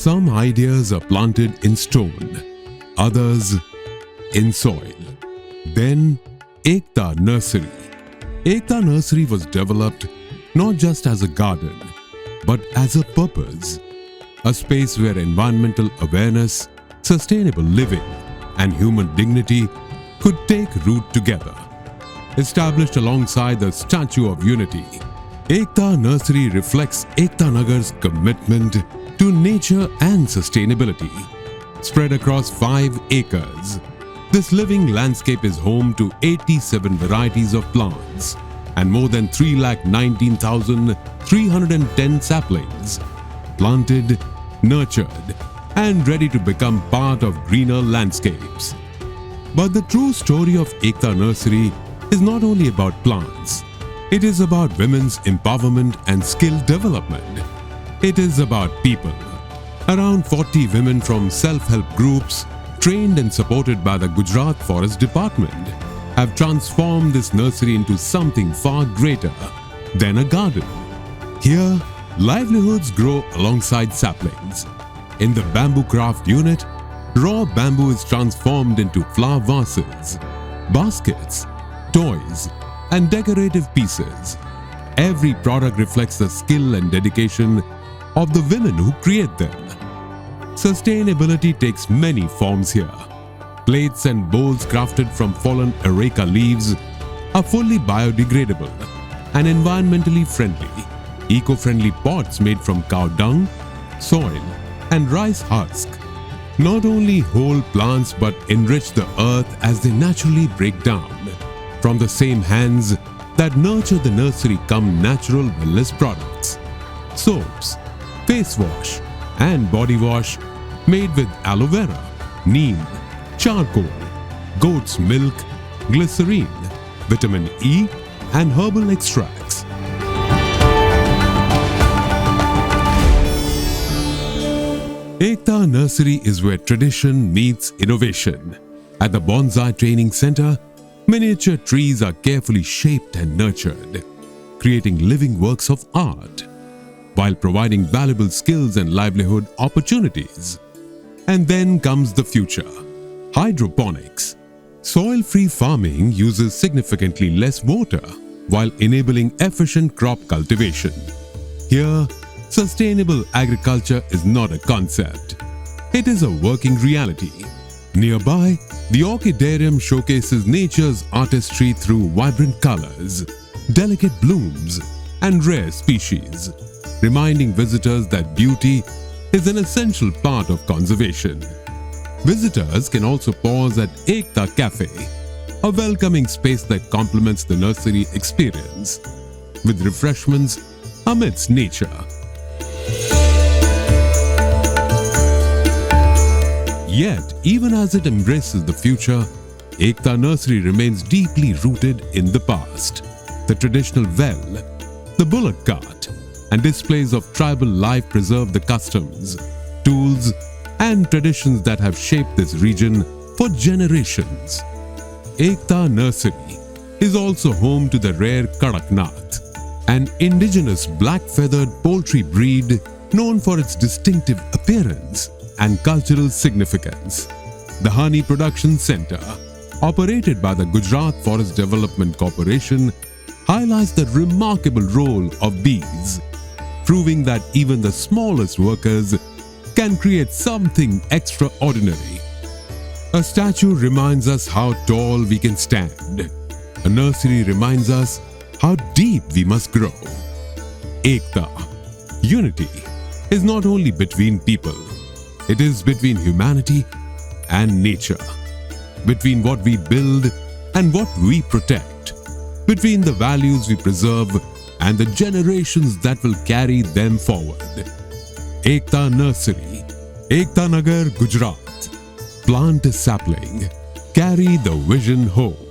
Some ideas are planted in stone, others in soil. Then Ekta Nursery. Ekta Nursery was developed not just as a garden, but as a purpose. A space where environmental awareness, sustainable living, and human dignity could take root together. Established alongside the Statue of Unity, Ekta Nursery reflects Ekta Nagar's commitment to nature and sustainability. Spread across 5 acres, this living landscape is home to 87 varieties of plants and more than 319,310 saplings, planted, nurtured, and ready to become part of greener landscapes. But the true story of Ekta Nursery is not only about plants. It is about women's empowerment and skill development. It is about people. Around 40 women from self-help groups, trained and supported by the Gujarat Forest Department, have transformed this nursery into something far greater than a garden. Here, livelihoods grow alongside saplings. In the bamboo craft unit, raw bamboo is transformed into flower vases, baskets, toys, and decorative pieces. Every product reflects the skill and dedication of the women who create them. Sustainability takes many forms here. Plates and bowls crafted from fallen areca leaves are fully biodegradable and environmentally friendly. Eco-friendly pots made from cow dung, soil, and rice husk not only hold plants but enrich the earth as they naturally break down. From the same hands that nurture the nursery come natural wellness products. Soaps, face wash, and body wash made with aloe vera, neem, charcoal, goat's milk, glycerine, vitamin E, and herbal extracts. Ekta Nursery is where tradition meets innovation. At the Bonsai Training Center, miniature trees are carefully shaped and nurtured, creating living works of art, while providing valuable skills and livelihood opportunities. And then comes the future: hydroponics. Soil-free farming uses significantly less water while enabling efficient crop cultivation. Here, sustainable agriculture is not a concept. It is a working reality. Nearby, the orchidarium showcases nature's artistry through vibrant colors, delicate blooms, and rare species, reminding visitors that beauty is an essential part of conservation. Visitors can also pause at Ekta Cafe, a welcoming space that complements the nursery experience, with refreshments amidst nature. Yet, even as it embraces the future, Ekta Nursery remains deeply rooted in the past. The traditional well, the bullock cart, and displays of tribal life preserve the customs, tools, and traditions that have shaped this region for generations. Ekta Nursery is also home to the rare Kadaknath, an indigenous black-feathered poultry breed known for its distinctive appearance and cultural significance. The Honey Production Center, operated by the Gujarat Forest Development Corporation, highlights the remarkable role of bees, proving that even the smallest workers can create something extraordinary. A statue reminds us how tall we can stand. A nursery reminds us how deep we must grow. Ekta, unity, is not only between people. It is between humanity and nature, between what we build and what we protect, between the values we preserve and the generations that will carry them forward. Ekta Nursery, Ekta Nagar, Gujarat. Plant a sapling, carry the vision home.